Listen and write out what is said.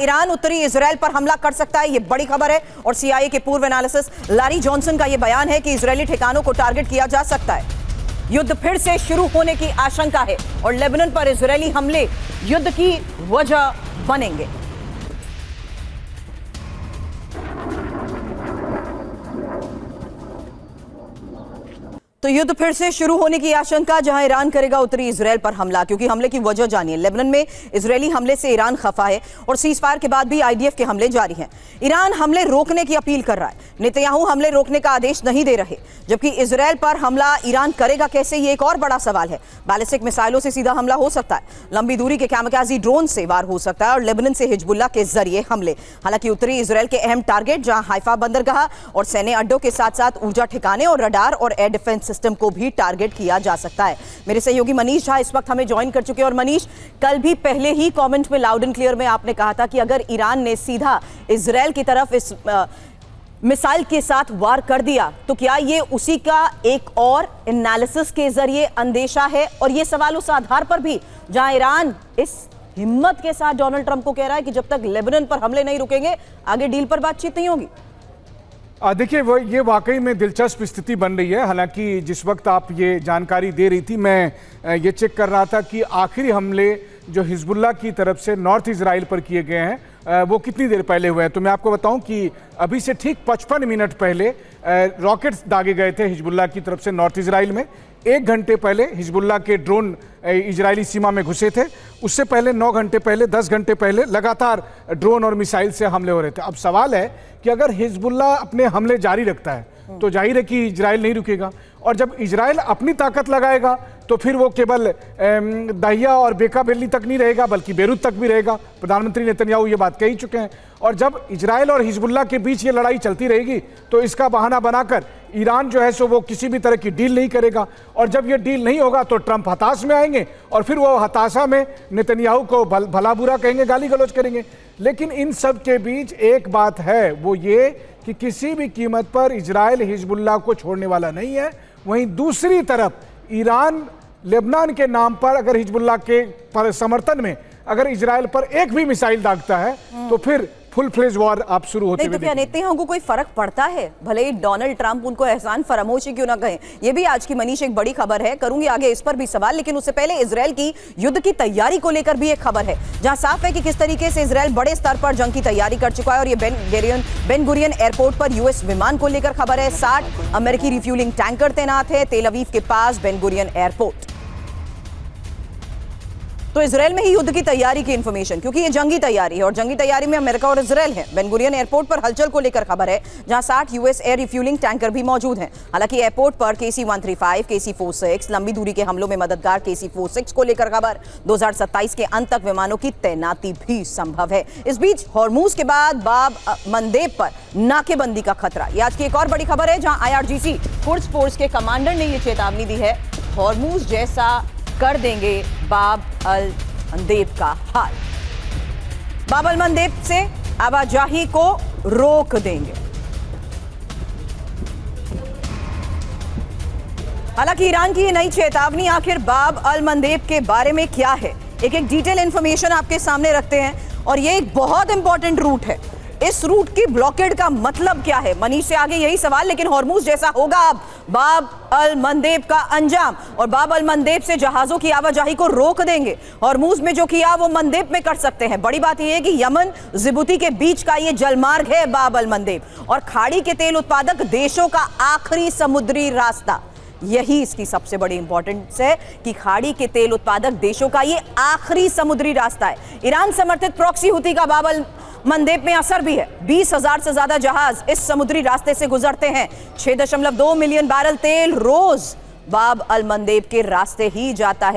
Iran उत्तरी Israel पर हमला कर सकता है, ये बड़ी खबर है। और सीआईए के पूर्व एनालिसिस लैरी जॉनसन का यह बयान है कि इजरायली ठिकानों को टारगेट किया जा सकता है। युद्ध फिर से शुरू होने की आशंका है और लेबनान पर इजरायली हमले युद्ध की वजह बनेंगे। तो युद्ध फिर से शुरू होने की आशंका, जहां ईरान करेगा उत्तरी इजराइल पर हमला, क्योंकि हमले की वजह जानिए। लेबनान में इजरायली हमले से ईरान खफा है और सीजफायर के बाद भी आईडीएफ के हमले जारी हैं। ईरान हमले रोकने की अपील कर रहा है, नेतन्याहू हमले रोकने का आदेश नहीं दे रहे, जबकि इजराइल पर हमला ईरान करेगा कैसे, ये एक और बड़ा सवाल है। बैलिस्टिक मिसाइलों से सीधा हमला हो सकता है, लंबी दूरी के कैमकाजी ड्रोन से वार हो सकता है और लेबनान से हिजबुल्लाह के जरिए हमले। हालांकि उत्तरी इजराइल के अहम टारगेट जहां हाइफा बंदरगाह और सैन्य अड्डों के साथ साथ ऊर्जा ठिकाने और रडार और एयर डिफेंस सिस्टम को भी टारगेट किया जा सकता है। मेरे सहयोगी मनीष झा इस वक्त हमें ज्वाइन कर चुके हैं। और मनीष, कल भी पहले ही कमेंट में लाउड एंड क्लियर में आपने कहा था कि अगर ईरान ने सीधा इजराइल की तरफ इस मिसाइल के साथ वार कर दिया तो क्या ये उसी का एक और एनालिसिस के जरिए अंदेशा है? और ये सवाल उस आधार पर भी जहां ईरान इस हिम्मत के साथ डोनाल्ड ट्रंप को कह रहा है कि जब तक लेबनान पर हमले नहीं रुकेंगे आगे डील पर बातचीत नहीं होगी। देखिए, ये वाकई में दिलचस्प स्थिति बन रही है। हालांकि जिस वक्त आप ये जानकारी दे रही थी, मैं ये चेक कर रहा था कि आखिरी हमले जो हिजबुल्लाह की तरफ से नॉर्थ इजराइल पर किए गए हैं वो कितनी देर पहले हुए हैं। तो मैं आपको बताऊं कि अभी से ठीक 55 मिनट पहले रॉकेट्स दागे गए थे हिजबुल्लाह की तरफ से नॉर्थ इजराइल में। 1 घंटे पहले हिजबुल्लाह के ड्रोन इजरायली सीमा में घुसे थे। उससे पहले 9 घंटे पहले, 10 घंटे पहले लगातार ड्रोन और मिसाइल से हमले हो रहे थे। अब सवाल है कि अगर हिजबुल्लाह अपने हमले जारी रखता है तो जाहिर है कि इजराइल नहीं रुकेगा, और जब इजराइल अपनी ताकत लगाएगा तो फिर वो केवल दहिया और बेका बेल्ली तक नहीं रहेगा बल्कि बेरूत तक भी रहेगा। प्रधानमंत्री नेतन्याहू ये बात कह ही चुके हैं। और जब इजराइल और हिजबुल्लाह के बीच ये लड़ाई चलती रहेगी तो इसका बहाना बनाकर ईरान जो है सो वो किसी भी तरह की डील नहीं करेगा। और जब ये डील नहीं होगा तो ट्रंप हताश में आएंगे और फिर वो हताशा में नेतन्याहू को भला बुरा कहेंगे, गाली गलौज करेंगे। लेकिन इन सब के बीच एक बात है, वो ये कि किसी भी कीमत पर इजराइल हिजबुल्लाह को छोड़ने वाला नहीं है। वहीं दूसरी तरफ ईरान लेबनान के नाम पर अगर हिजबुल्लाह के समर्थन में अगर इजराइल पर एक भी मिसाइल दागता है तो फिर फुल फ्लेज वॉर आप शुरू होते हुए। तो क्या नेतन्याहू को कोई फर्क पड़ता है? भले ही डोनाल्ड ट्रंप उनको एहसान फरामोशी क्यों ना कहें। ये भी आज की मनीष एक बड़ी खबर है, करूंगी आगे इस पर भी सवाल। लेकिन उससे पहले इजराइल की युद्ध की तैयारी को लेकर भी एक खबर है, जहां साफ है कि किस तरीके से इजराइल बड़े स्तर पर जंग की तैयारी कर चुका है। और ये बेन गुरियन एयरपोर्ट पर यूएस विमान को लेकर खबर है। 60 अमेरिकी रिफ्यूलिंग टैंकर तैनात है तेल अवीव के पास बेन गुरियन एयरपोर्ट। तो इजराइल में ही युद्ध की तैयारी की इंफॉर्मेशन, क्योंकि ये जंगी तैयारी है और जंगी तैयारी में अमेरिका और इजराइल है। बेन गुरियन एयरपोर्ट पर हलचल को लेकर खबर है, जहां 60 यूएस एयर रिफ्यूलिंग टैंकर भी मौजूद हैं। हालांकि एयरपोर्ट पर KC-135, KC-46 लंबी दूरी के हमलों में मददगार KC-46 को लेकर खबर। 2027 के अंत तक विमानों की तैनाती भी संभव है। इस बीच हॉर्मूज के बाद बाब मंदेब पर नाकेबंदी का खतरा, ये आज की एक और बड़ी खबर है, जहां IRGC कुर्स फोर्स के कमांडर ने यह चेतावनी दी है, हॉर्मूज जैसा कर देंगे बाब अल मंदेब का हाल। बाब अल मंदेब से आवाजाही को रोक देंगे। हालांकि ईरान की ये नई चेतावनी आखिर बाब अल मंदेब के बारे में क्या है, एक डिटेल इंफॉर्मेशन आपके सामने रखते हैं। और ये एक बहुत इंपॉर्टेंट रूट है। इस रूट की ब्लॉकेड का मतलब क्या है? मनीष से आगे यही सवाल। लेकिन हॉर्मूज जैसा होगा अब बाब अल मंदेब का अंजाम, और बाब अल मंदेब से जहाजों की आवाजाही को रोक देंगे। हॉर्मूज में जो किया वो मंदेब में कर सकते हैं। बड़ी बात यह है कि यमन जिबूती के बीच का ये जलमार्ग है बाब अल मंदेब, और खाड़ी के तेल उत्पादक देशों का आखिरी समुद्री रास्ता। यही इसकी सबसे बड़ी इंपॉर्टेंस है कि खाड़ी के तेल उत्पादक देशों का ये आखिरी समुद्री रास्ता है। ईरान समर्थित प्रॉक्सी हुती का बाब अल मंदेब में असर भी है। 20,000 से ज्यादा जहाज इस समुद्री रास्ते से गुजरते हैं। 6.2 मिलियन बैरल तेल रोज बाब अल मंदेब के रास्ते ही जाता है।